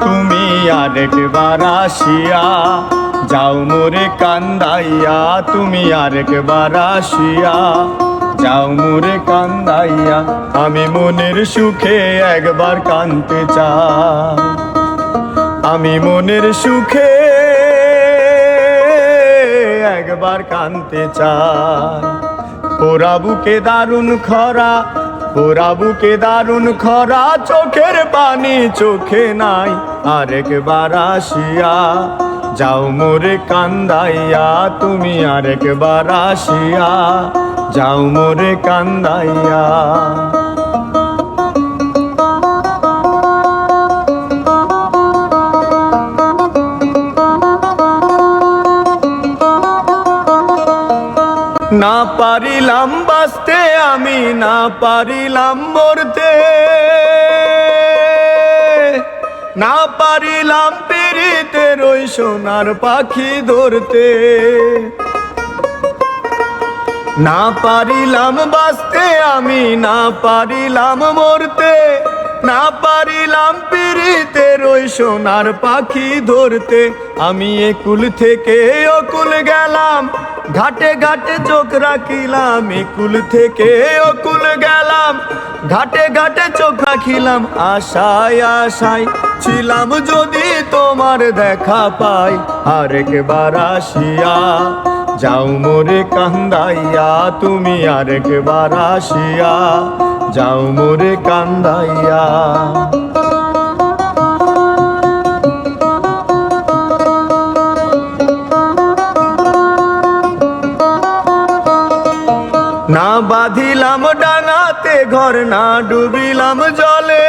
তুমি আরেকবার আসিয়া যাও মোরে কান্দাইয়া, তুমি আরেকবার আসিয়া যাও মোরে কান্দাইয়া। আমি মনের সুখে একবার কাঁদতে চাই, আমি মনের সুখে একবার কাঁদতে চাই। পোড়া বুকে দারুণ খরা, পোড়া বুকে দারুণ খরা, চোখের পানি চোখে নাই। আরেকবার আসিয়া যাও মোরে কান্দাইয়া, তুমি আরেকবার আসিয়া যাও মোরে কান্দাইয়া। না পারিলাম বাঁচতে আমি, না পারিলাম মরতে, না পারিলাম পিরিতের ওই সোনার পাখি ধরতে। না পারিলাম বাঁচতে আমি, না পারিলাম মরতে, না পারিলাম পিরিতের ওই সোনার পাখি ধরতে। আমি একুল থেকে অকুল গেলাম, ঘাটে ঘাটে চোখ রাখিলাম। একুল থেকে অকুল গেলাম, ঘাটে ঘাটে চোখ রাখিলাম। আশায় আশায় ছিলাম যদি তোমার দেখা পাই। আরেকবার আসিয়া যাও মোরে কান্দাইয়া, তুমি আরেকবার আসিয়া যাও মোরে কান্দাইয়া। না বাঁধিলাম ডাঙাতে ঘর, না ডুবিলাম জলে,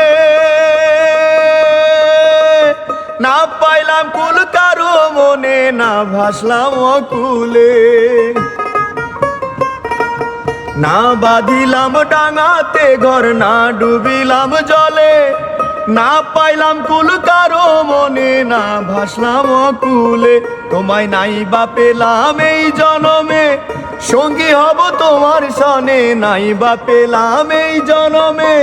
না পাইলাম কুল কারো মনে, না ভাসলাম অকুলে। না বাঁধিলাম ডাঙাতে ঘর, না ডুবিলাম জলে, না পাইলাম কুল কারো মনে, না ভাসলাম অকুলে। তোমায় নাই বা পেলাম এই জনমে, সঙ্গী হব তোমার সনে। নাই বা পেলাম এই জনমে,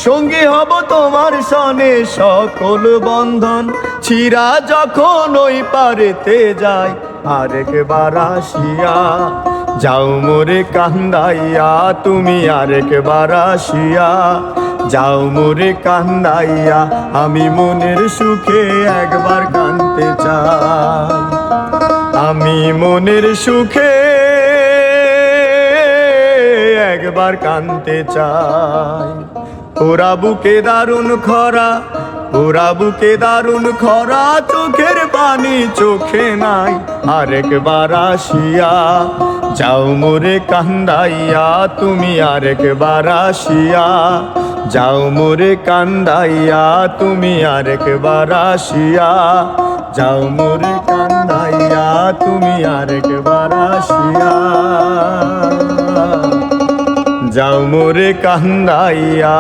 সঙ্গী হব তোমার সনে। সকল বন্ধন ছিঁড়া যখন ওই পারেতে যায়। আরেকবার আসিয়া যাও মোরে কান্দাইয়া, তুমি আরেকবার আসিয়া যাও মোরে কান্দাইয়া। আমি মনের সুখে একবার কাঁদতে চাই, আমি মনের সুখে একবার কাঁদতে চাই। পোড়া বুকে দারুণ খরা, পোড়া বুকে দারুণ খরা, চোখের পানি চোখে নাই। আরেকবার আসিয়া যাও মোরে কান্দাইয়া, তুমি আরেকবার আসিয়া যাও মোরে কান্দাইয়া, তুমি আরেকবার আসিয়া যাও মোরে কান্দাইয়া, তুমি আরেকবার আসিয়া যাও মোরে কান্দাইয়া।